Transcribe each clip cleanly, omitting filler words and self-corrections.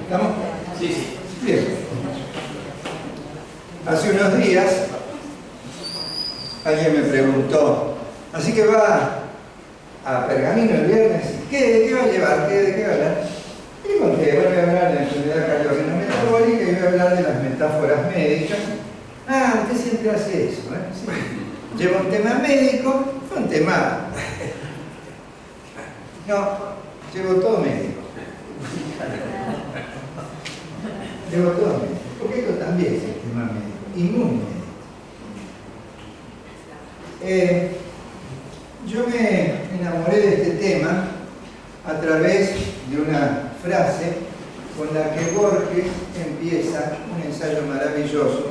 ¿Estamos? Sí, sí. Bien. Hace unos días alguien me preguntó, así que va a Pergamino el viernes, ¿de qué va a llevar? ¿De qué va a hablar? Y le conté, bueno, voy a hablar de la enfermedad cardiorrenometabólica y voy a hablar de las metáforas médicas. Ah, usted siempre hace eso, ¿eh? Sí. Lleva un tema médico, un tema... No, llevo todo médico. Llevo todo médico, porque esto también es el tema médico, y muy médico. Yo me enamoré de este tema a través de una frase con la que Borges empieza un ensayo maravilloso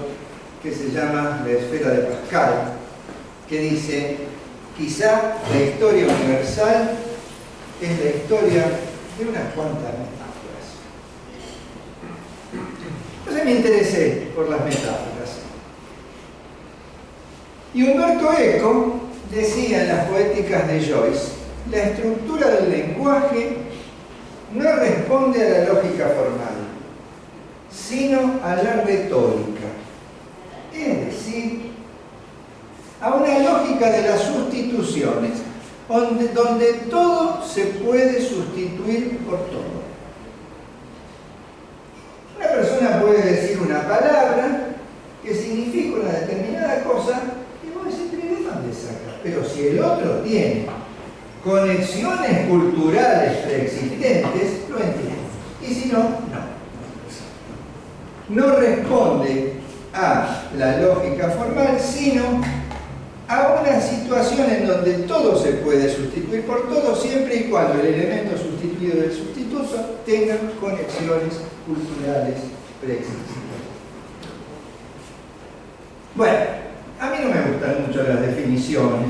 que se llama La esfera de Pascal, que dice: quizá la historia universal es la historia de unas cuantas metáforas. Entonces me interesé por las metáforas. Y Umberto Eco decía en las poéticas de Joyce: la estructura del lenguaje no responde a la lógica formal, sino a la retórica, es decir, a una lógica de las sustituciones, donde todo se puede sustituir por todo. Una persona puede decir una palabra que significa una determinada cosa y vos decís, ¿de dónde saca? Pero si el otro tiene conexiones culturales preexistentes, lo entiende. Y si no, no. No responde a la lógica formal, sino a una situación en donde todo se puede sustituir por todo, siempre y cuando el elemento sustituido del sustituto tenga conexiones culturales preexistentes. Bueno, a mí no me gustan mucho las definiciones,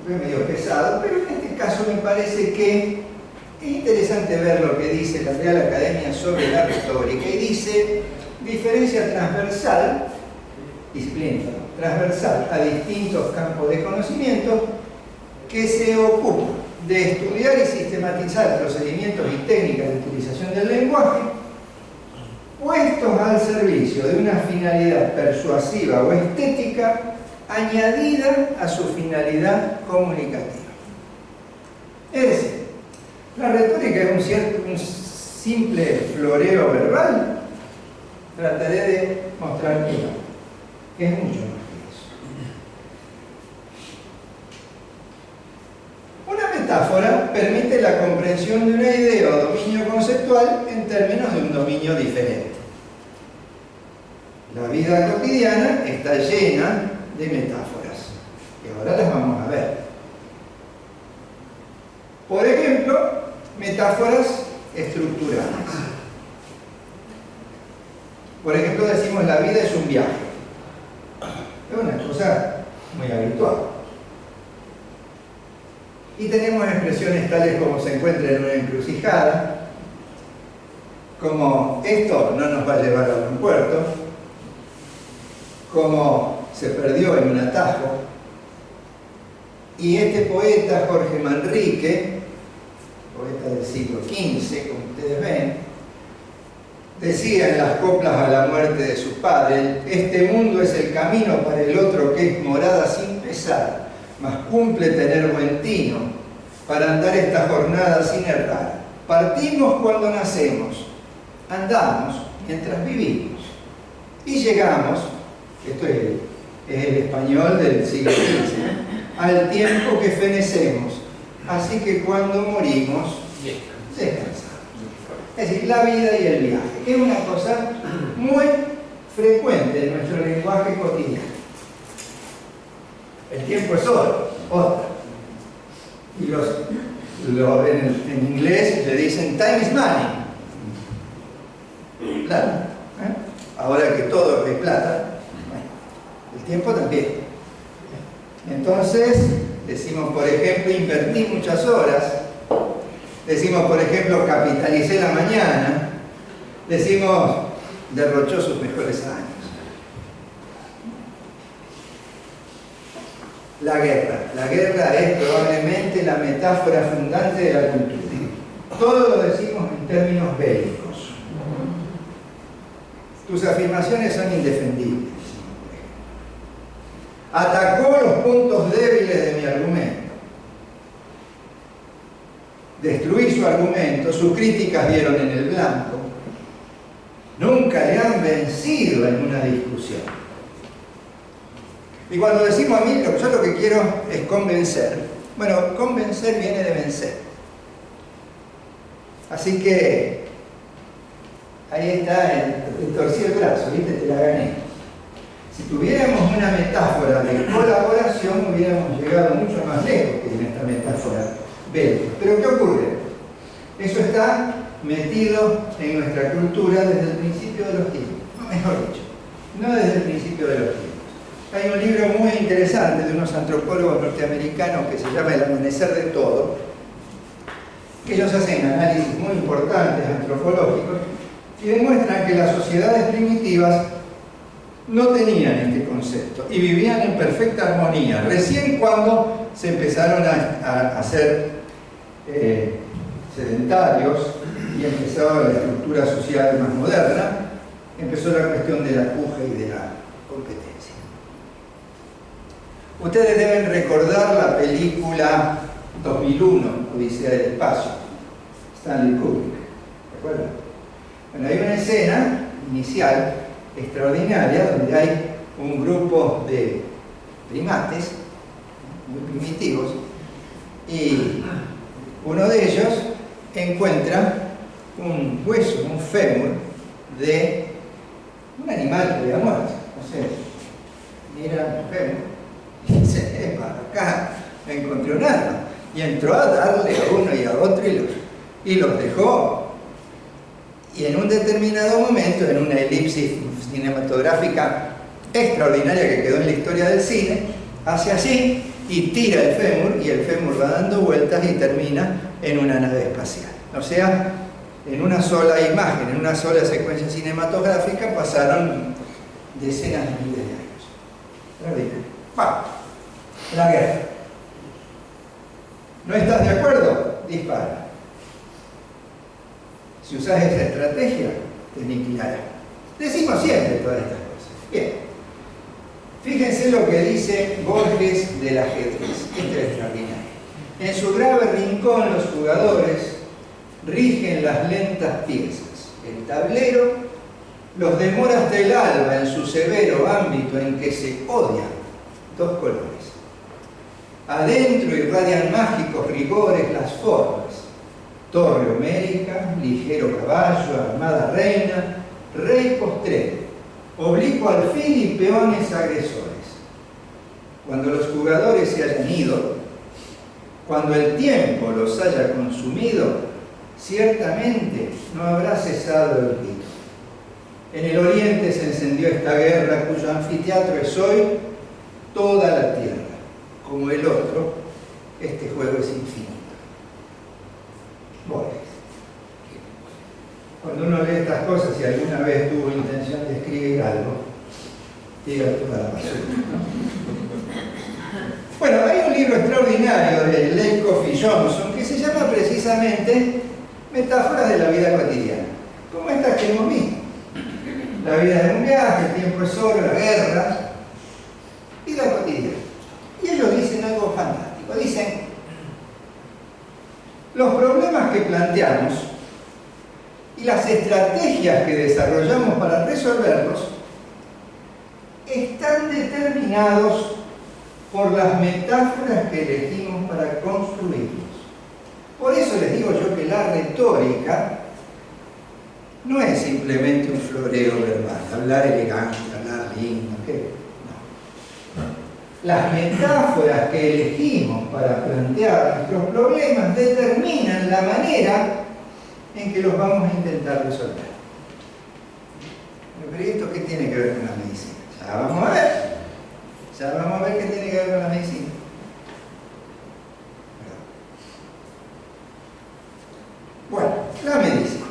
es medio pesado, pero en este caso me parece que es interesante ver lo que dice la Real Academia sobre la retórica, y dice: diferencia transversal, disciplina transversal a distintos campos de conocimiento, que se ocupa de estudiar y sistematizar procedimientos y técnicas de utilización del lenguaje puestos al servicio de una finalidad persuasiva o estética añadida a su finalidad comunicativa. Es decir, la retórica es un simple floreo verbal. Trataré de mostrar que es mucho más que eso. Una metáfora permite la comprensión de una idea o dominio conceptual en términos de un dominio diferente. La vida cotidiana está llena de metáforas, y ahora las vamos a ver. Por ejemplo, metáforas estructurales. Por ejemplo, decimos: la vida es un viaje. Es una cosa muy habitual. Y tenemos expresiones tales como: se encuentra en una encrucijada, como esto no nos va a llevar a buen puerto, como se perdió en un atajo. Y este poeta, Jorge Manrique, poeta del siglo XV, como ustedes ven, decía en las coplas a la muerte de su padre: este mundo es el camino para el otro, que es morada sin pesar, mas cumple tener buen tino para andar esta jornada sin errar. Partimos cuando nacemos, andamos mientras vivimos, y llegamos, esto es el español del siglo XV, al tiempo que fenecemos, así que cuando morimos, descansamos. Es decir, la vida y el viaje, que es una cosa muy frecuente en nuestro lenguaje cotidiano. El tiempo es otra. Y en inglés le dicen time is money. Plata. Ahora que todo es plata, el tiempo también. Entonces, decimos, por ejemplo, invertí muchas horas. Decimos, por ejemplo, capitalicé la mañana. Decimos, derrochó sus mejores años. La guerra es probablemente la metáfora fundante de la cultura. Todo lo decimos en términos bélicos. tus afirmaciones son indefendibles. Atacó los puntos débiles de mi argumento. Destruí su argumento, sus críticas dieron en el blanco. Nunca le han vencido en una discusión. Y cuando decimos a mí, yo lo que quiero es convencer. Bueno, convencer viene de vencer. Así que ahí está, te torcí el brazo, ¿viste? Te la gané. Si tuviéramos una metáfora de colaboración, hubiéramos llegado mucho más lejos que en esta metáfora bélica. Pero ¿qué ocurre? Eso está metido en nuestra cultura desde el principio de los tiempos. Mejor dicho, no desde el principio de los tiempos. Hay un libro muy interesante de unos antropólogos norteamericanos que se llama El amanecer de todo. Ellos hacen análisis muy importantes antropológicos y demuestran que las sociedades primitivas no tenían este concepto y vivían en perfecta armonía. Recién cuando se empezaron a hacer sedentarios y empezó la estructura social más moderna, empezó la cuestión de la puja y de la competencia. Ustedes deben recordar la película 2001, Odisea del Espacio, Stanley Kubrick, ¿recuerdan? Bueno, hay una escena inicial extraordinaria donde hay un grupo de primates muy primitivos y uno de ellos encuentra un hueso, un fémur de un animal que había muerto. No sé, mira el fémur y dice, para acá no encontré un arma. Y entró a darle a uno y a otro y los dejó. Y en un determinado momento, en una elipsis cinematográfica extraordinaria que quedó en la historia del cine, hace así y tira el fémur, y el fémur va dando vueltas y termina en una nave espacial. O sea, en una sola imagen, en una sola secuencia cinematográfica pasaron decenas de miles de años. Extraordinario. ¡Pam! La guerra. ¿No estás de acuerdo? Dispara. Si usas esa estrategia, te aniquilará. Decimos siempre todas estas cosas. Bien. Fíjense lo que dice Borges del ajedrez. Esto es extraordinario. En su grave rincón, los jugadores rigen las lentas piezas. El tablero los demora hasta el alba en su severo ámbito en que se odian dos colores. Adentro irradian mágicos rigores las formas. Torre homérica, ligero caballo, armada reina, rey postrero, oblicuo alfil y peones agresores. Cuando los jugadores se hayan ido, cuando el tiempo los haya consumido, ciertamente no habrá cesado el grito. En el oriente se encendió esta guerra cuyo anfiteatro es hoy toda la tierra. Como el otro, este juego es infinito. Borges. Cuando uno lee estas cosas, si alguna vez tuvo intención de escribir algo, tira toda la basura, ¿no? Bueno, hay un libro extraordinario de Lakoff y Johnson que se llama precisamente Metáforas de la vida cotidiana, como estas que hemos visto. La vida es un viaje, el tiempo es oro, la guerra, vida cotidiana. Y ellos dicen algo fantástico. Dicen, los problemas que planteamos y las estrategias que desarrollamos para resolverlos están determinados por las metáforas que elegimos para construirlos. Por eso les digo yo que la retórica no es simplemente un floreo verbal, hablar elegante, hablar lindo, ¿qué? Las metáforas que elegimos para plantear nuestros problemas determinan la manera en que los vamos a intentar resolver. Pero ¿esto qué tiene que ver con la medicina? Ya vamos a ver. Ya vamos a ver qué tiene que ver con la medicina. Bueno, la medicina.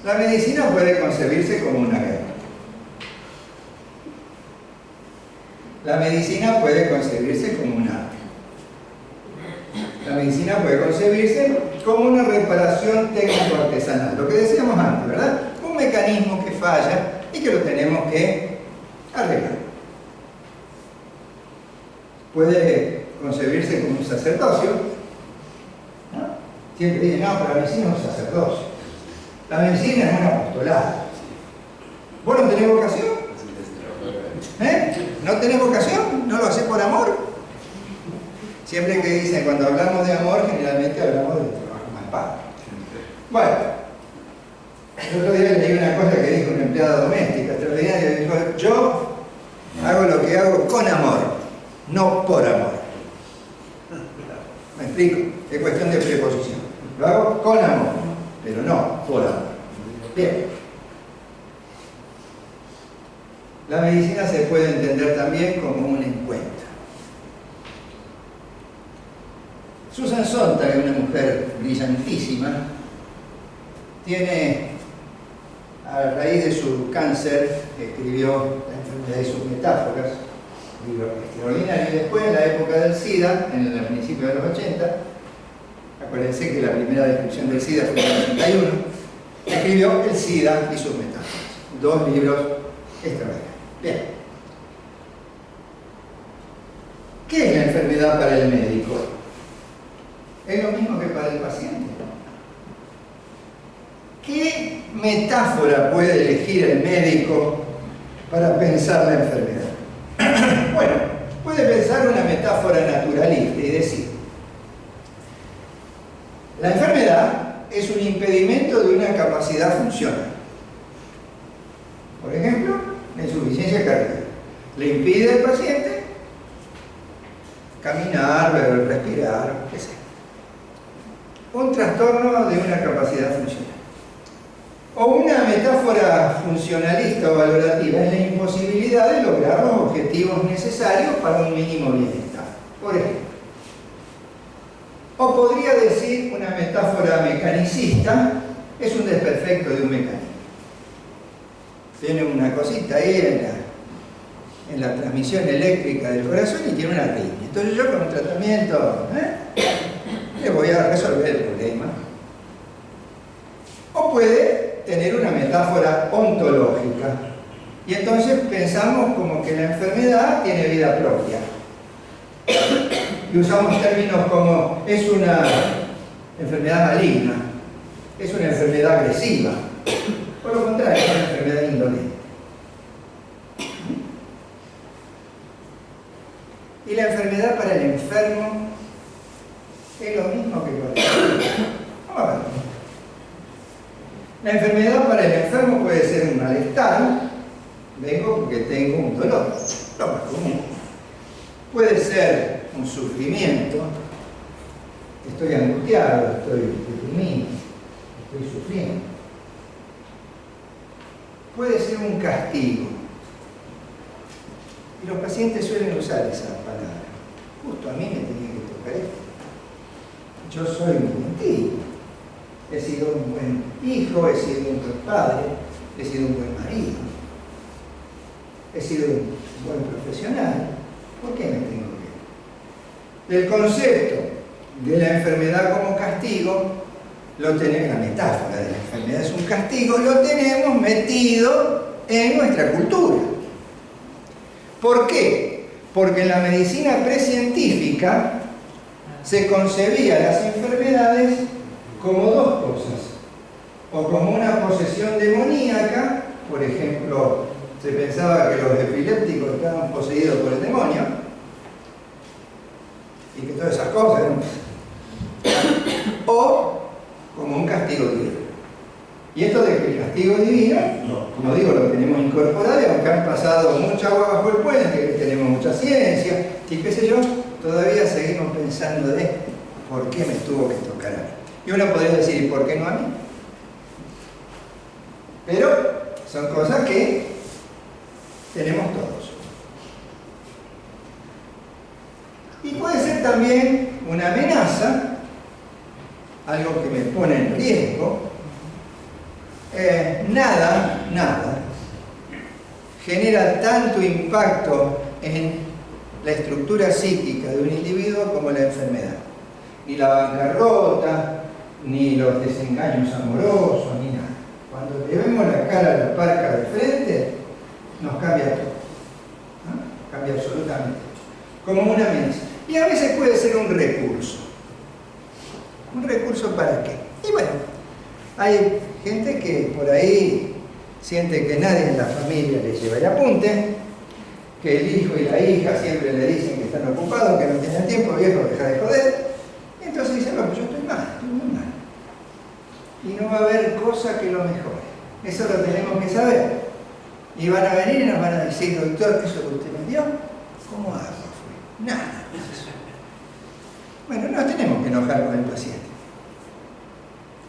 La medicina puede concebirse como una guerra. La medicina puede concebirse como un arte. La medicina puede concebirse como una reparación técnico-artesanal. Lo que decíamos antes, ¿verdad? Un mecanismo que falla y que lo tenemos que arreglar. Puede concebirse como un sacerdocio, ¿no? Siempre dicen, no, pero la medicina es un sacerdocio. La medicina es un apostolado. ¿Vos no tenés vocación? ¿No tenés vocación? ¿No lo hacés por amor? Siempre que dicen, cuando hablamos de amor, generalmente hablamos del trabajo más padre. Bueno, el otro día leí una cosa que dijo una empleada doméstica, extraordinaria, que dijo, yo hago lo que hago con amor, no por amor. ¿Me explico? Es cuestión de preposición. Lo hago con amor, pero no por amor. Bien. La medicina se puede entender también como un encuentro. Susan Sontag, una mujer brillantísima, tiene, a raíz de su cáncer, escribió La enfermedad y sus metáforas, un libro extraordinario, y después, en la época del SIDA, en el principio de los 80, acuérdense que la primera descripción del SIDA fue en el 81, escribió El SIDA y sus metáforas, dos libros extraordinarios. Bien. ¿Qué es la enfermedad para el médico? Es lo mismo que para el paciente. ¿Qué metáfora puede elegir el médico para pensar la enfermedad? Bueno, puede pensar una metáfora naturalista y decir: la enfermedad es un impedimento de una capacidad funcional. Por ejemplo, la insuficiencia cardíaca. Le impide al paciente caminar, respirar, qué sé. Un trastorno de una capacidad funcional. O una metáfora funcionalista o valorativa es la imposibilidad de lograr los objetivos necesarios para un mínimo bienestar. Por ejemplo. O podría decir una metáfora mecanicista, es un desperfecto de un mecanismo. Tiene una cosita ahí en la transmisión eléctrica del corazón y tiene una arritmia. Entonces yo con un tratamiento le voy a resolver el problema. O puede tener una metáfora ontológica. Y entonces pensamos como que la enfermedad tiene vida propia. Y usamos términos como es una enfermedad maligna, es una enfermedad agresiva. Por lo contrario, es una enfermedad indolente. Y la enfermedad para el enfermo es lo mismo que para el enfermo. Vamos a ver. La enfermedad para el enfermo puede ser un malestar. Vengo porque tengo un dolor, lo más común. Puede ser un sufrimiento. Estoy angustiado, estoy deprimido, estoy sufriendo. Puede ser un castigo. Y los pacientes suelen usar esa palabra. Justo a mí me tenía que tocar esto. Yo soy un buen tío. He sido un buen hijo, he sido un buen padre, he sido un buen marido. He sido un buen profesional. ¿Por qué me tengo que? El concepto de la enfermedad como castigo lo tenemos, la metáfora de la enfermedad es un castigo, lo tenemos metido en nuestra cultura. ¿Por qué? Porque en la medicina precientífica se concebía las enfermedades como dos cosas, o como una posesión demoníaca, por ejemplo, se pensaba que los epilépticos estaban poseídos por el demonio, y que todas esas cosas eran... o como un castigo divino. Y esto de que el castigo divino, no digo lo tenemos incorporado, y aunque han pasado mucha agua bajo el puente, que tenemos mucha ciencia, y qué sé yo, todavía seguimos pensando de ¿por qué me tuvo que tocar a mí? Y uno podría decir, ¿y por qué no a mí? Pero son cosas que tenemos todos. Y puede ser también una amenaza, algo que me pone en riesgo. Nada genera tanto impacto en la estructura psíquica de un individuo como la enfermedad. Ni la bancarrota, ni los desengaños amorosos, ni nada. Cuando cuando le vemos la cara a la parca de frente, nos cambia todo, ¿no? Cambia absolutamente, como una amenaza. Y a veces puede ser un recurso. ¿Un recurso para qué? Y bueno, hay gente que por ahí siente que nadie en la familia le lleva el apunte, que el hijo y la hija siempre le dicen que están ocupados, que no tienen tiempo, viejo, deja de joder. Y entonces dicen, no, pues yo estoy mal, estoy muy mal. Y no va a haber cosa que lo mejore. Eso lo tenemos que saber. Y van a venir y nos van a decir, doctor, ¿eso que usted me dio? ¿Cómo hago? Nada. Bueno, no tenemos que enojar con el paciente.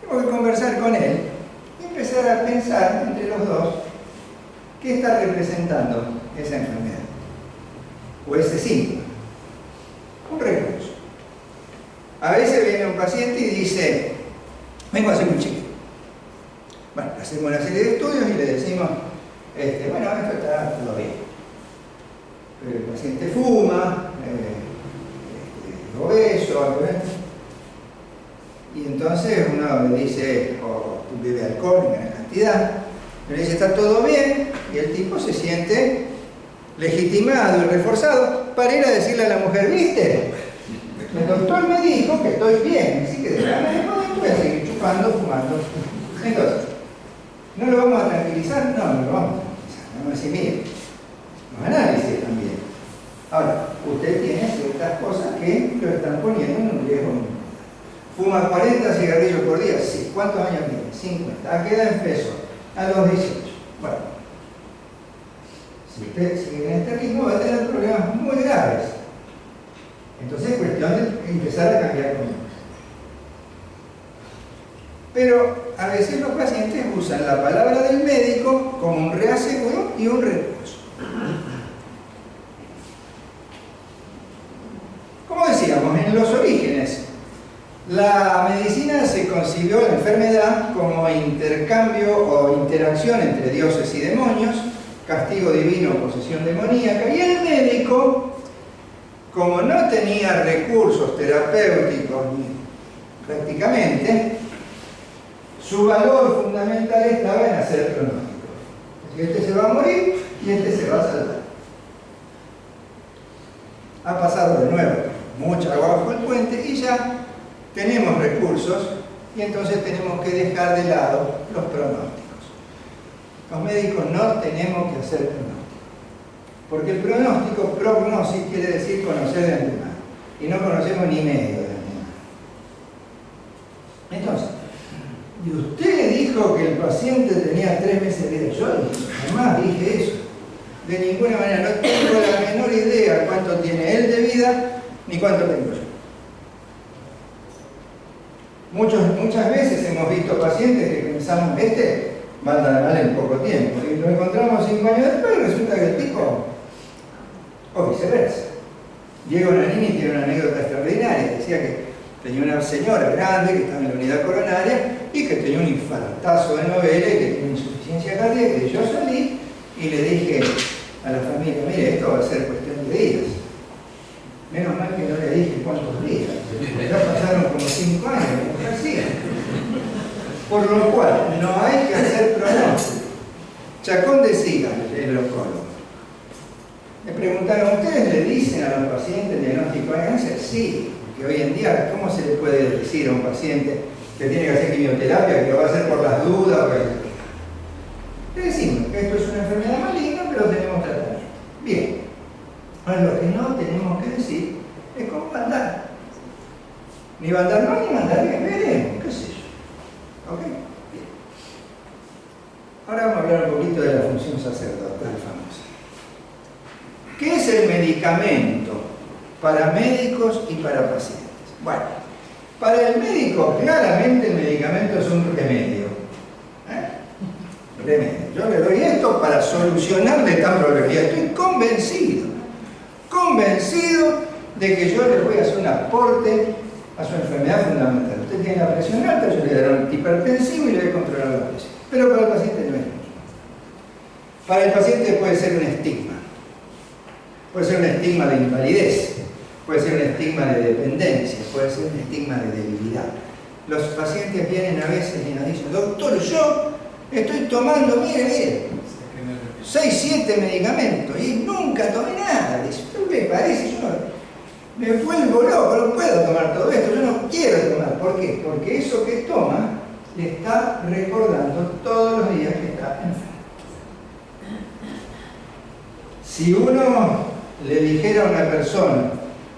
Tenemos que conversar con él y empezar a pensar entre los dos qué está representando esa enfermedad o ese síntoma. Un recurso. A veces viene un paciente y dice, vengo a hacer un chequeo. Bueno, hacemos una serie de estudios y le decimos, bueno, esto está todo bien. Pero el paciente fuma, obeso, algo de esto. Y entonces uno le dice, tú bebes alcohol en gran cantidad, le dice, está todo bien, y el tipo se siente legitimado y reforzado para ir a decirle a la mujer, ¿viste? El doctor me dijo que estoy bien, así que déjame de joder, voy a seguir chupando, fumando. Entonces, ¿no lo vamos a tranquilizar? No, no lo vamos a tranquilizar. Vamos a decir, mire, los análisis también. Ahora, usted tiene ciertas cosas que lo están poniendo en un riesgo. ¿Fuma 40 cigarrillos por día? Sí. ¿Cuántos años tiene? 50. ¿A qué edad empezó? A los 18. Bueno, si usted sigue en este ritmo va a tener problemas muy graves. Entonces es cuestión de empezar a cambiar conductas. Pero a veces los pacientes usan la palabra del médico como un reaseguro y un recurso. Como decíamos, en los orígenes, la medicina se concibió la enfermedad como intercambio o interacción entre dioses y demonios, castigo divino o posesión demoníaca, y el médico, como no tenía recursos terapéuticos prácticamente, su valor fundamental estaba en hacer pronósticos. Este se va a morir y este se va a salvar. Ha pasado de nuevo mucha agua bajo el puente y ya tenemos recursos y entonces tenemos que dejar de lado los pronósticos. Los médicos no tenemos que hacer pronósticos, porque el pronóstico, prognosis, quiere decir conocer de antemano, y no conocemos ni medio de antemano. Entonces, y usted dijo que el paciente tenía 3 meses de vida. Yo jamás dije eso. De ninguna manera, no tengo la menor idea cuánto tiene él de vida, ni cuánto tengo yo. Muchas veces hemos visto pacientes que pensamos, va a andar mal en poco tiempo, y lo encontramos 5 años después y resulta que el tipo, o viceversa. Llega una niña y tiene una anécdota extraordinaria. Decía que tenía una señora grande que estaba en la unidad coronaria y que tenía un infartazo de novela y que tenía insuficiencia cardíaca, y yo salí y le dije a la familia, mire, esto va a ser cuestión de días. Menos mal que no le dije cuántos días, porque ya pasaron como 5 años, como hacía. Por lo cual, no hay que hacer pronóstico. Chacón decía, el oncólogo. Me preguntaron, ¿ustedes le dicen a los pacientes diagnóstico de cáncer? Sí, porque hoy en día, ¿cómo se le puede decir a un paciente que tiene que hacer quimioterapia, que lo va a hacer por las dudas? Le decimos que esto es una enfermedad maligna, pero tenemos tratamiento. Bien. Ahora, lo que no tenemos que decir es cómo va a andar. Ni va a andar mal, ni va a andar bien. Veremos, qué sé yo. ¿Ok? Bien. Ahora vamos a hablar un poquito de la función sacerdotal famosa. ¿Qué es el medicamento para médicos y para pacientes? Bueno, para el médico, claramente el medicamento es un remedio. Remedio. Yo le doy esto para solucionarle tal problema. Y estoy convencido de que yo le voy a hacer un aporte a su enfermedad fundamental. Usted tiene la presión alta, yo le daré un hipertensivo y le voy a controlar la presión. Pero para el paciente no es mucho. Para el paciente puede ser un estigma. Puede ser un estigma de invalidez, puede ser un estigma de dependencia, puede ser un estigma de debilidad. Los pacientes vienen a veces y nos dicen, doctor, yo Estoy tomando, mire, 6, 7 medicamentos y nunca tomé nada. Dice, me parece, yo me vuelvo loco, no puedo tomar todo esto, yo no quiero tomar. ¿Por qué? Porque eso que toma le está recordando todos los días que está enfermo. Si uno le dijera a una persona,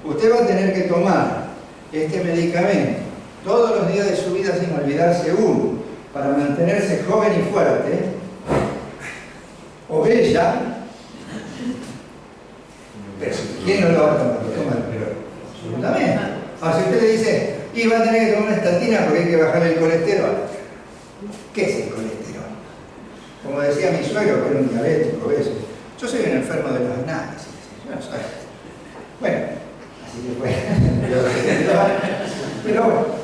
usted va a tener que tomar este medicamento todos los días de su vida sin olvidarse uno, para mantenerse joven y fuerte, o bella, pero ¿quién no lo va a tomar? Lo toma el peor. Absolutamente. Ahora, si usted le dice, y va a tener que tomar una estatina porque hay que bajarle el colesterol. ¿Qué es el colesterol? Como decía mi suegro, que era un diabético, eso. Yo soy un enfermo de los análisis. Yo no soy. Bueno, así que bueno. Pero bueno,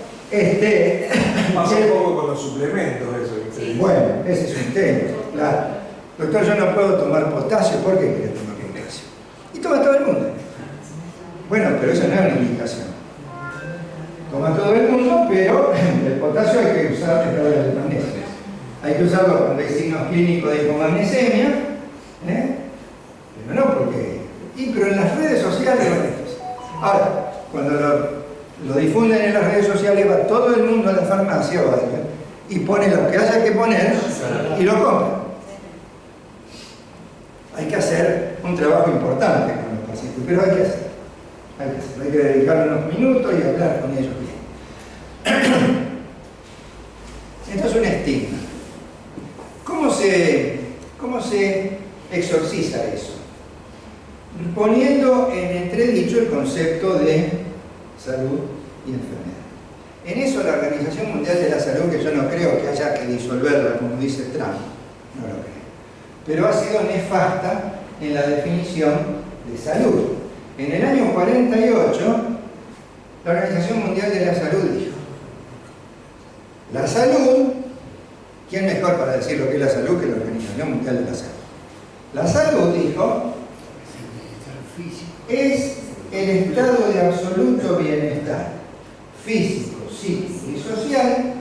pasa un poco con los suplementos, eso. Sí. Bueno, ese es un tema, claro. Doctor, yo no puedo tomar potasio. ¿Por qué quiere tomar potasio? Y toma todo el mundo. Bueno, pero eso no es una indicación. Toma todo el mundo, pero el potasio hay que usarlo en la de magnesio. Hay que usarlo cuando hay signos clínicos de hipomagnesemia, pero no porque... pero en las redes sociales... Ahora, cuando lo difunden en las redes sociales, va todo el mundo a la farmacia y pone lo que haya que poner y lo compra. Hay que hacer un trabajo importante con los pacientes, pero hay que hacer. Hay que dedicar unos minutos y hablar con ellos bien. Esto es un estigma. ¿Cómo se exorciza eso? Poniendo en entredicho el concepto de salud y enfermedad. En eso la Organización Mundial de la Salud, que yo no creo que haya que disolverla, como dice Trump, no lo creo, pero ha sido nefasta en la definición de salud. En el año 48, la Organización Mundial de la Salud dijo, la salud, ¿quién mejor para decir lo que es la salud que la Organización Mundial de la Salud? La salud, dijo, es el estado de absoluto bienestar físico, psíquico y social,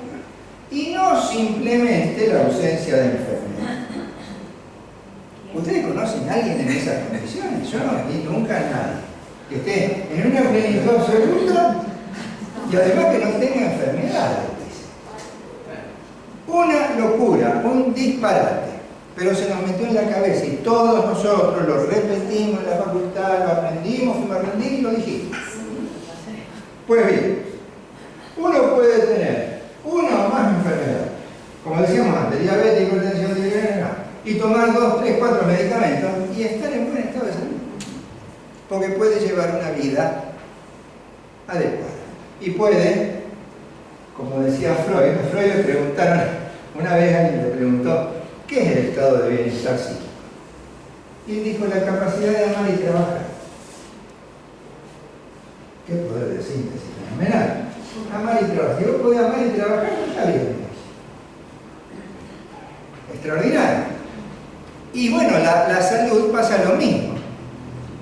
y no simplemente la ausencia de enfermedad. ¿Ustedes conocen a alguien en esas condiciones? Yo no vi nunca a nadie que esté en una plenitud absoluta y además que no tenga enfermedades. Una locura, un disparate, pero se nos metió en la cabeza y todos nosotros lo repetimos en la facultad, lo aprendimos, fuimos a rendir y lo dijimos. Pues bien, uno puede tener una o más enfermedades, como decíamos antes, diabetes, hipertensión, y tomar 2, 3, 4 medicamentos y estar en buen estado de salud, porque puede llevar una vida adecuada y puede, como decía Freud, a Freud le preguntaron, una vez alguien le preguntó, ¿qué es el estado de bienestar psíquico? Y él dijo, la capacidad de amar y trabajar. ¿Qué poder de síntesis fenomenal? Amar y trabajar. Si vos podés amar y trabajar, no está bien. Extraordinario. Y bueno, la salud pasa lo mismo.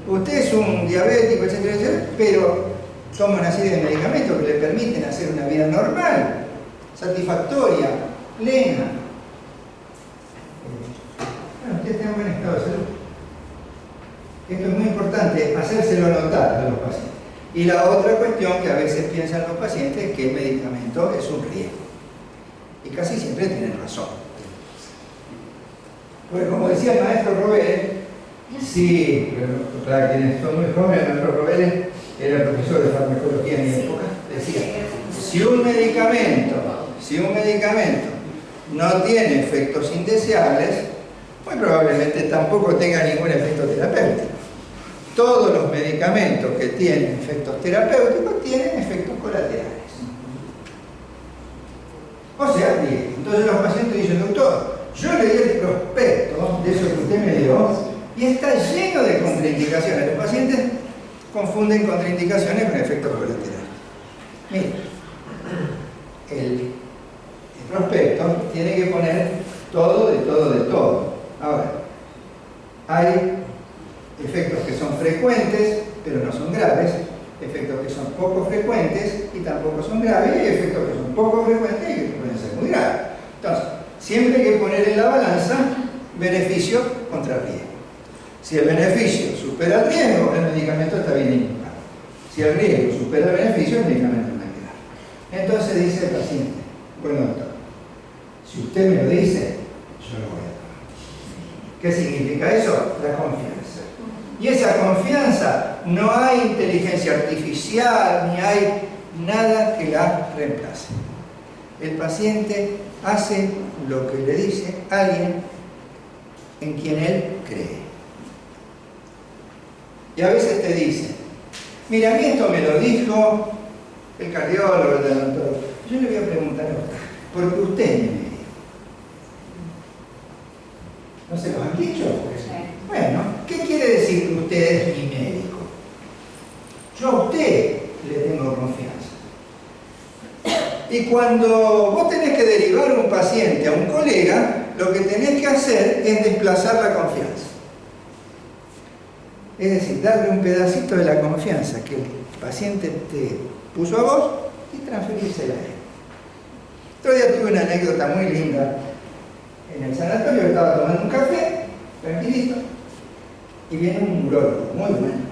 Usted es un diabético, etcétera, etcétera, pero toma una serie de medicamentos que le permiten hacer una vida normal, satisfactoria, plena. Bueno, usted está en buen estado de salud. Esto es muy importante, hacérselo notar a los pacientes. Y la otra cuestión que a veces piensan los pacientes es que el medicamento es un riesgo. Y casi siempre tienen razón. Pues como decía el maestro Robert, sí, para quienes son muy jóvenes, el maestro Robert era profesor de farmacología en mi época, decía, si un medicamento no tiene efectos indeseables, muy probablemente tampoco tenga ningún efecto terapéutico. Todos los medicamentos que tienen efectos terapéuticos tienen efectos colaterales. O sea, bien, entonces los pacientes dicen, doctor, yo leí el prospecto de eso que usted me dio y está lleno de contraindicaciones. Los pacientes confunden contraindicaciones con efectos colaterales. Mire, el prospecto tiene que poner todo de todo de todo. Ahora, hay efectos que son frecuentes, pero no son graves, efectos que son poco frecuentes y tampoco son graves, y hay efectos que son poco frecuentes y que pueden ser muy graves. Entonces, Siempre hay que poner en la balanza beneficio contra riesgo. Si el beneficio supera el riesgo, el medicamento está bien indicado. Si el riesgo supera el beneficio, el medicamento no hay que dar. Entonces dice el paciente, bueno doctor, si usted me lo dice, yo lo voy a tomar. ¿Qué significa eso? La confianza. Y esa confianza, no hay inteligencia artificial, ni hay nada que la reemplace. El paciente hace lo que le dice alguien en quien él cree. Y a veces te dicen, mira, a mí esto me lo dijo el cardiólogo, el odontólogo. Yo le voy a preguntar a usted, porque usted es mi médico. ¿No se los han dicho? Bueno, ¿qué quiere decir que usted es mi médico? Yo a usted le tengo confianza. Y cuando vos tenés que derivar un paciente a un colega, lo que tenés que hacer es desplazar la confianza. Es decir, darle un pedacito de la confianza que el paciente te puso a vos y transferírsela a él. Otro día tuve una anécdota muy linda en el sanatorio. Estaba tomando un café, tranquilito, y viene un urólogo muy bueno,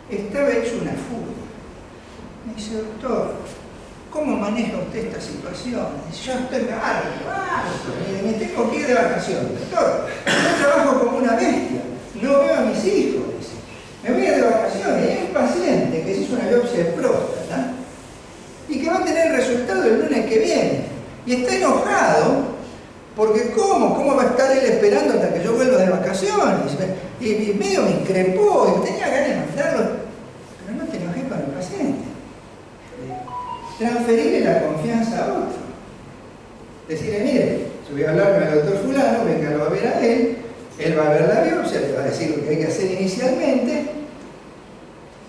estaba hecho una fuga. Me dice, doctor, ¿cómo maneja usted esta situación? Dice, yo estoy harto, me tengo que ir de vacaciones. Doctor, yo trabajo como una bestia, no veo a mis hijos, dice. Me voy a ir de vacaciones. Y hay un paciente que se hizo una biopsia de próstata y que va a tener el resultado el lunes que viene. Y está enojado porque ¿cómo va a estar él esperando hasta que yo vuelva de vacaciones? Y medio me increpó y tenía ganas de mandarlo. Pero no te enojé con el paciente. Transferirle la confianza a otro. Decirle, mire, yo voy a hablar con el doctor fulano, venga, lo va a ver a él va a ver la biopsia, le va a decir lo que hay que hacer inicialmente,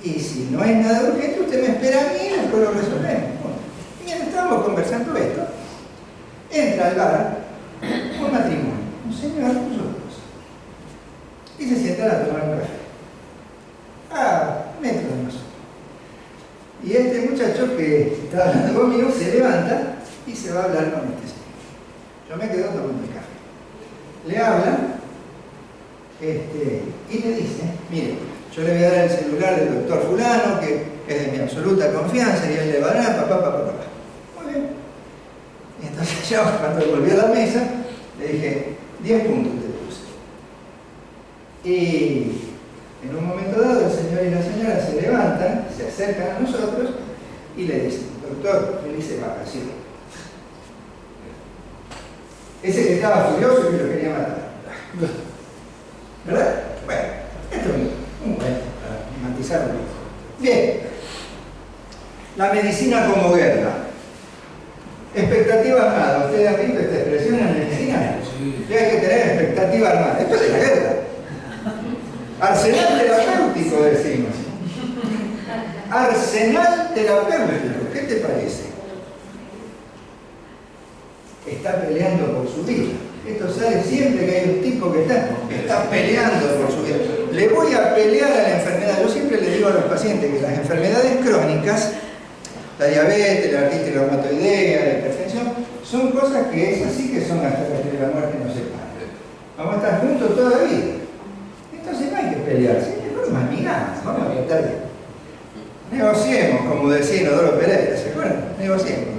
y si no hay nada urgente, usted me espera a mí y después lo resolvemos. Bueno, y mientras estábamos conversando esto, entra al bar un matrimonio, un señor con su esposa, y se sientan a tomar un café. A metro de nosotros. Y este muchacho que estaba hablando conmigo se levanta y se va a hablar con este señor. Yo me quedo tomando el café. Le hablan y le dice, mire, yo le voy a dar el celular del doctor fulano, que es de mi absoluta confianza, y él le va a dar, papá. Muy bien. Y entonces yo, cuando volví a la mesa, le dije, 10 puntos te puse. Y en un momento dado, el señor y la señora se levantan, se acercan a nosotros y le dicen, doctor, felices vacaciones. Ese que estaba furioso y que lo quería matar. ¿Verdad? Bueno, esto es un bueno para matizar un poco. Bien. La medicina como guerra. Expectativa armada. ¿Ustedes han visto esta expresión en la medicina? Sí. Ya hay que tener expectativa armada. Esto es la guerra. Arsenal terapéutico, decimos. Arsenal terapéutico. ¿Qué te parece? Está peleando por su vida. Esto sale siempre que hay un tipo que está peleando por su vida. Le voy a pelear a la enfermedad. Yo siempre le digo a los pacientes que las enfermedades crónicas, la diabetes, la artritis reumatoidea, la hipertensión, son cosas que es así que son hasta que la muerte nos separe. Vamos a estar juntos toda la vida. Entonces no hay que pelearse, es más amigables, vamos a tratar de... Negociemos, como decía Inodoro Pereira, ¿se acuerdan? Negociemos.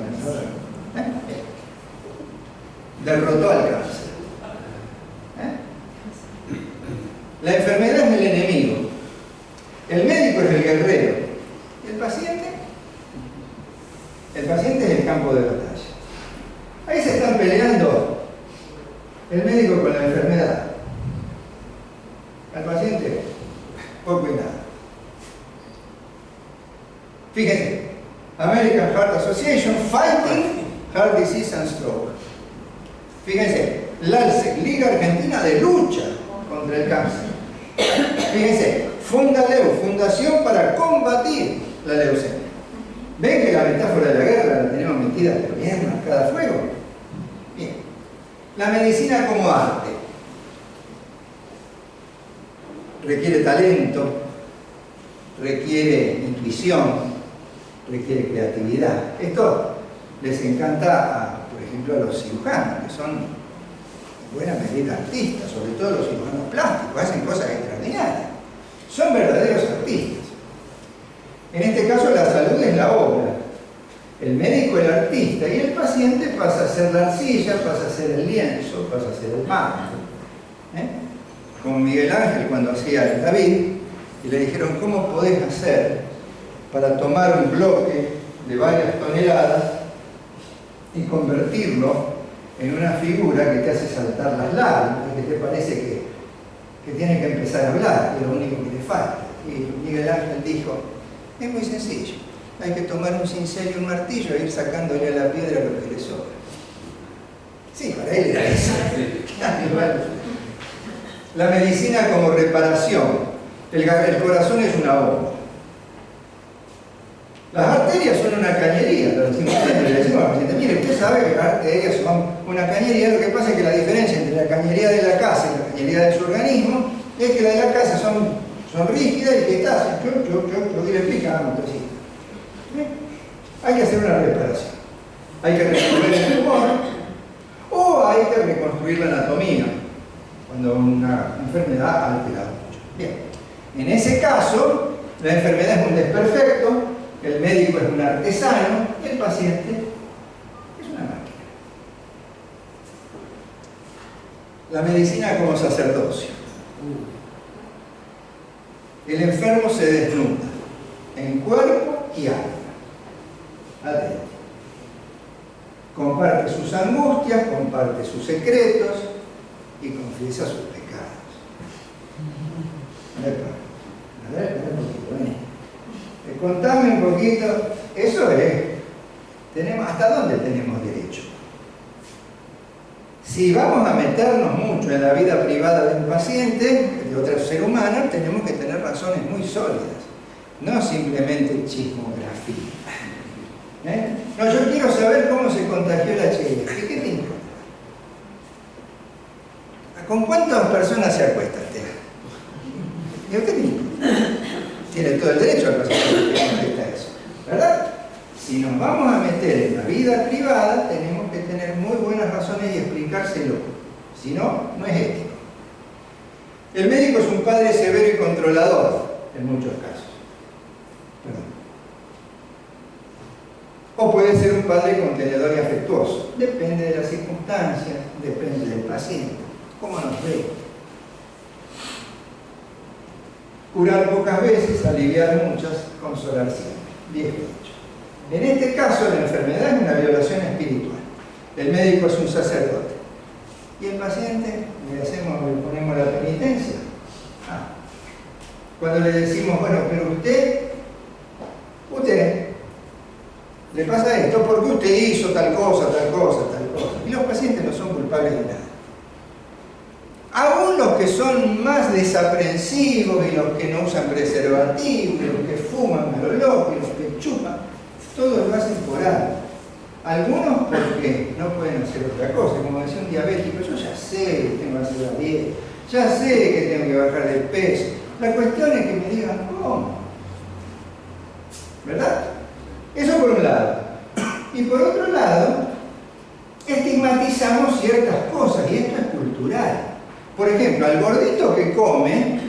Derrotó al cáncer. La enfermedad es el enemigo. El médico es el guerrero. ¿Y el paciente? El paciente es el campo de batalla. Ahí se están peleando el médico con la enfermedad. Al paciente, poco y nada. Fíjense, American Heart Association Fighting Heart Disease and Stroke. Fíjense, LALSEC, Liga Argentina de Lucha contra el Cáncer. Fíjense, Fundaleu, Fundación para Combatir la Leucemia. ¿Ven que la metáfora de la guerra la tenemos metida pero bien marcada a fuego? Bien. La medicina como arte. Requiere talento, requiere intuición, requiere creatividad. Esto les encanta a, por ejemplo, ejemplo, a los cirujanos, que son en buena medida artistas, sobre todo los cirujanos plásticos, hacen cosas extraordinarias. Son verdaderos artistas. En este caso la salud es la obra, el médico el artista y el paciente pasa a ser la arcilla, pasa a ser el lienzo, pasa a ser el mármol. Como Miguel Ángel cuando hacía el David, y le dijeron, ¿cómo podés hacer para tomar un bloque de varias toneladas y convertirlo en una figura que te hace saltar las lágrimas, que te parece que tienes que empezar a hablar, que es lo único que te falta? Y Miguel Ángel dijo, es muy sencillo, hay que tomar un cincel y un martillo e ir sacándole a la piedra lo que le sobra. Sí, para él era eso. La medicina como reparación. El corazón es una bomba. Las arterias son una cañería, lo decimos siempre, le decimos al paciente, mire, usted sabe que las arterias son una cañería, lo que pasa es que la diferencia entre la cañería de la casa y la cañería de su organismo es que la de la casa son rígidas y que está así, y le explicamos así. Hay que hacer una reparación. Hay que resolver el tumor o hay que reconstruir la anatomía cuando una enfermedad ha alterado mucho. Bien. En ese caso, la enfermedad es un desperfecto, el médico es un artesano y el paciente es una máquina. La medicina como sacerdocio. El enfermo se desnuda en cuerpo y alma. Adentro. Comparte sus angustias, comparte sus secretos y confiesa sus pecados. A ver, un poquito, contame un poquito. Eso es. ¿Hasta dónde tenemos derecho? Si vamos a meternos mucho en la vida privada de un paciente, de otro ser humano, tenemos que tener razones muy sólidas, no simplemente chismografía. No, yo quiero saber cómo se contagió el HIV. ¿Qué te importa? ¿Con cuántas personas se acuesta usted? ¿Y a usted qué le importa? Tiene todo el derecho a contestar eso, ¿verdad? Si nos vamos a meter en la vida privada, tenemos que tener muy buenas razones y explicárselo. Si no, no es ético. El médico es un padre severo y controlador, en muchos casos. Perdón. O puede ser un padre contenedor y afectuoso. Depende de las circunstancias, depende del paciente. ¿Cómo nos ve? Curar pocas veces, aliviar muchas, consolar siempre. Viejo dicho. En este caso, la enfermedad es una violación espiritual. El médico es un sacerdote. Y el paciente, le ponemos la penitencia. Cuando le decimos, bueno, pero usted, le pasa esto porque usted hizo tal cosa. Y los pacientes no son culpables de nada. Aún los que son más desaprensivos y los que no usan preservativo, y los que fuman a lo loco y los que chupan, todos lo hacen por algo. Algunos porque no pueden hacer otra cosa, como decía un diabético, yo ya sé que tengo que hacer la dieta, ya sé que tengo que bajar de peso. La cuestión es que me digan cómo. ¿Verdad? Eso por un lado. Y por otro lado, estigmatizamos ciertas cosas, y esto es cultural. Por ejemplo, al gordito que come,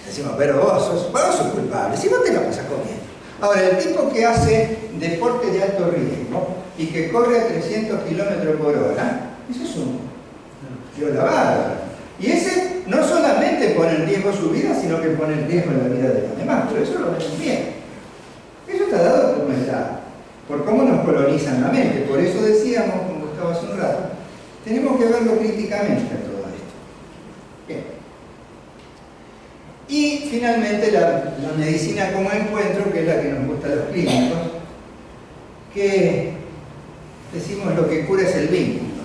decimos, pero vos sos culpable, si vos te la pasas comiendo. Ahora, el tipo que hace deporte de alto riesgo y que corre a 300 kilómetros por hora, eso es un violador. Y ese no solamente pone en riesgo su vida, sino que pone en riesgo la vida de los demás. Pero eso lo ven bien. Eso está dado por cómo nos colonizan la mente. Por eso decíamos, como Gustavo hace un rato, tenemos que verlo críticamente a todo esto. Bien. Y finalmente la medicina como encuentro, que es la que nos gusta a los clínicos, que decimos lo que cura es el vínculo.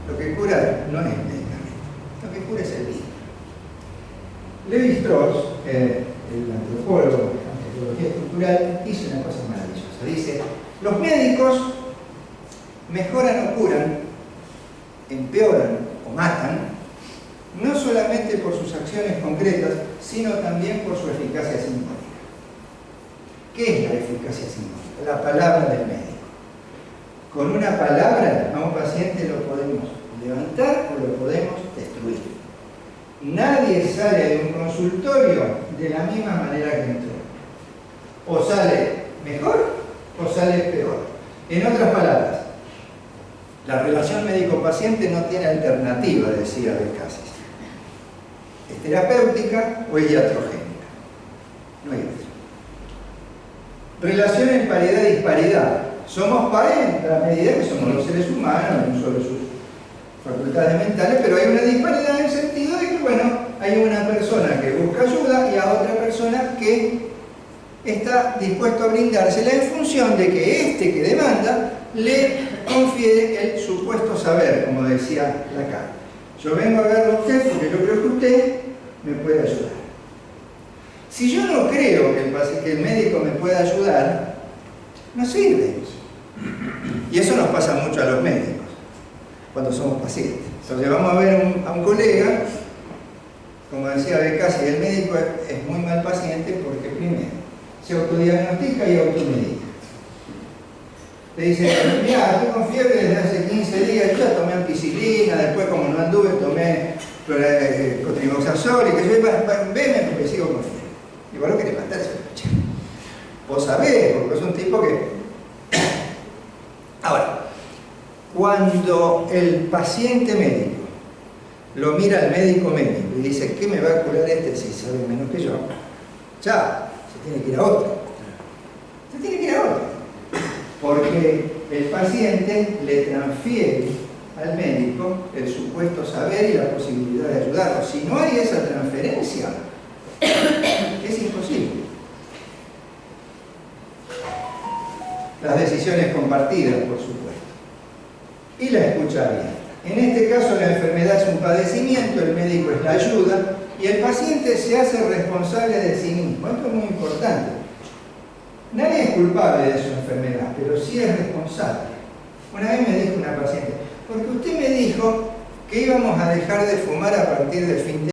Lo que cura no es el medicamento, lo que cura es el vínculo. Levi-Strauss, el antropólogo de antropología estructural, hizo una cosa maravillosa. Dice, los médicos mejoran o curan, empeoran o matan, no solamente por sus acciones concretas, sino también por su eficacia simbólica. ¿Qué es la eficacia simbólica? La palabra del médico. Con una palabra a un paciente lo podemos levantar o lo podemos destruir. Nadie sale de un consultorio de la misma manera que entró. O sale mejor o sale peor. En otras palabras, la relación médico-paciente no tiene alternativa, decía Becasis. ¿Es terapéutica o es iatrogénica? No hay otra. Relación en paridad-disparidad. Somos pares en la medida que somos los seres humanos, no solo sus facultades mentales, pero hay una disparidad en el sentido de que, bueno, hay una persona que busca ayuda y a otra persona que está dispuesto a brindársela en función de que este que demanda le confiere el supuesto saber, como decía Lacan. Yo vengo a verlo a usted porque yo creo que usted me puede ayudar. Si yo no creo que el médico me pueda ayudar, no sirve. Y eso nos pasa mucho a los médicos, cuando somos pacientes. Entonces vamos a ver a un colega, como decía Becasis, el médico es muy mal paciente porque primero se autodiagnostica y automedica. Le dice, mira, estoy con fiebre desde hace 15 días, yo ya tomé ampicilina, después como no anduve tomé cotrimoxazol y que yo veme porque sigo con fiebre. Y vos lo querés matar ese pecho. Vos sabés, porque es un tipo que... Ahora, cuando el paciente médico lo mira al médico y dice, ¿qué me va a curar este si sabe menos que yo? Ya, se tiene que ir a otro. Se tiene que ir a otro. Porque el paciente le transfiere al médico el supuesto saber y la posibilidad de ayudarlo. Si no hay esa transferencia, es imposible. Las decisiones compartidas, por supuesto. Y la escucha abierta. En este caso la enfermedad es un padecimiento, el médico es la ayuda y el paciente se hace responsable de sí mismo. Esto es muy importante. Nadie es culpable de su enfermedad, pero sí es responsable. Una vez me dijo una paciente, porque usted me dijo que íbamos a dejar de fumar a partir del fin de